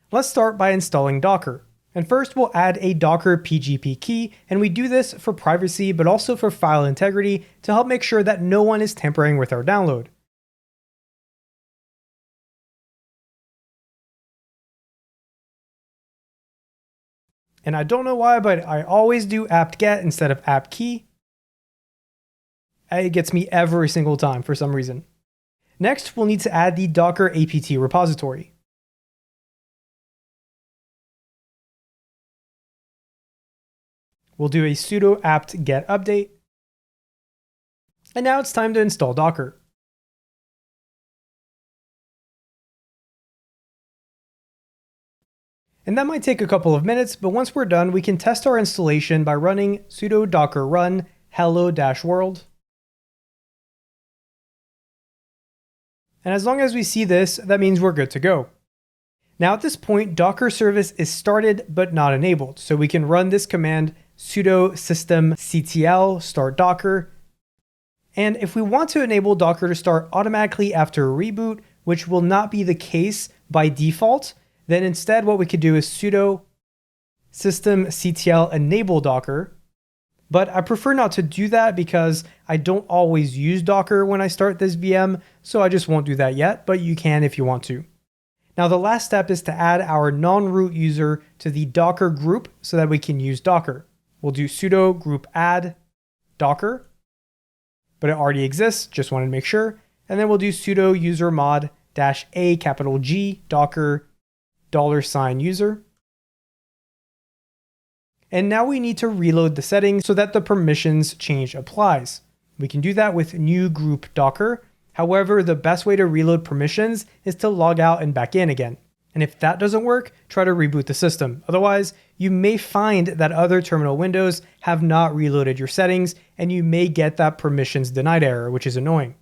Let's start by installing Docker. And first we'll add a Docker PGP key, and we do this for privacy but also for file integrity to help make sure that no one is tampering with our download. And I don't know why, but I always do apt-get instead of apt-key. It gets me every single time for some reason. Next, we'll need to add the Docker apt repository. We'll do a sudo apt-get update. And now it's time to install Docker. And that might take a couple of minutes, but once we're done, we can test our installation by running sudo docker run hello-world. And as long as we see this, that means we're good to go. Now at this point, Docker service is started but not enabled, so we can run this command sudo systemctl start docker. And if we want to enable Docker to start automatically after a reboot, which will not be the case by default, then instead what we could do is sudo systemctl enable Docker. But I prefer not to do that because I don't always use Docker when I start this VM, so I just won't do that yet, but you can if you want to. Now the last step is to add our non-root user to the Docker group so that we can use Docker. We'll do sudo group add Docker, but it already exists, just wanted to make sure. And then we'll do sudo user mod -a capital G Docker $user. And now we need to reload the settings so that the permissions change applies. We can do that with new group Docker. However, the best way to reload permissions is to log out and back in again. And if that doesn't work, try to reboot the system. Otherwise, you may find that other terminal windows have not reloaded your settings, and you may get that permissions denied error, which is annoying.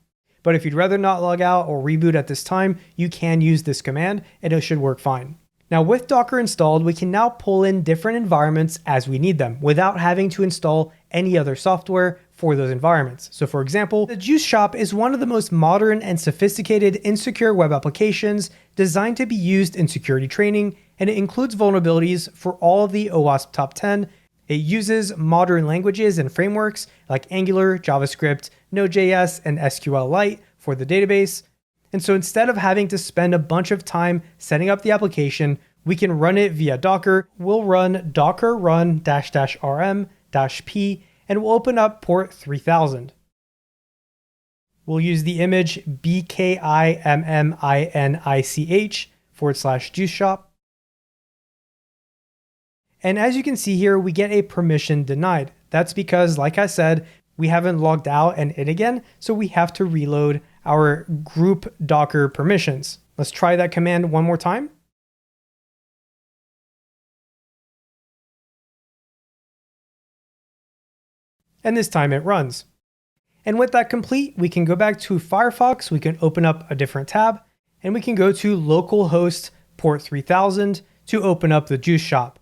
But if you'd rather not log out or reboot at this time, you can use this command and it should work fine. Now with Docker installed, we can now pull in different environments as we need them without having to install any other software for those environments. So for example, the Juice Shop is one of the most modern and sophisticated insecure web applications designed to be used in security training, and it includes vulnerabilities for all of the OWASP top 10. It uses modern languages and frameworks like Angular, JavaScript, Node.js, and SQLite for the database. And so instead of having to spend a bunch of time setting up the application, we can run it via Docker. We'll run docker run -rm-p and we'll open up port 3000. We'll use the image bkimminich/juice shop. And as you can see here, we get a permission denied. That's because, like I said, we haven't logged out and in again, so we have to reload our group Docker permissions. Let's try that command one more time. And this time it runs. And with that complete, we can go back to Firefox, we can open up a different tab, and we can go to localhost port 3000 to open up the Juice Shop.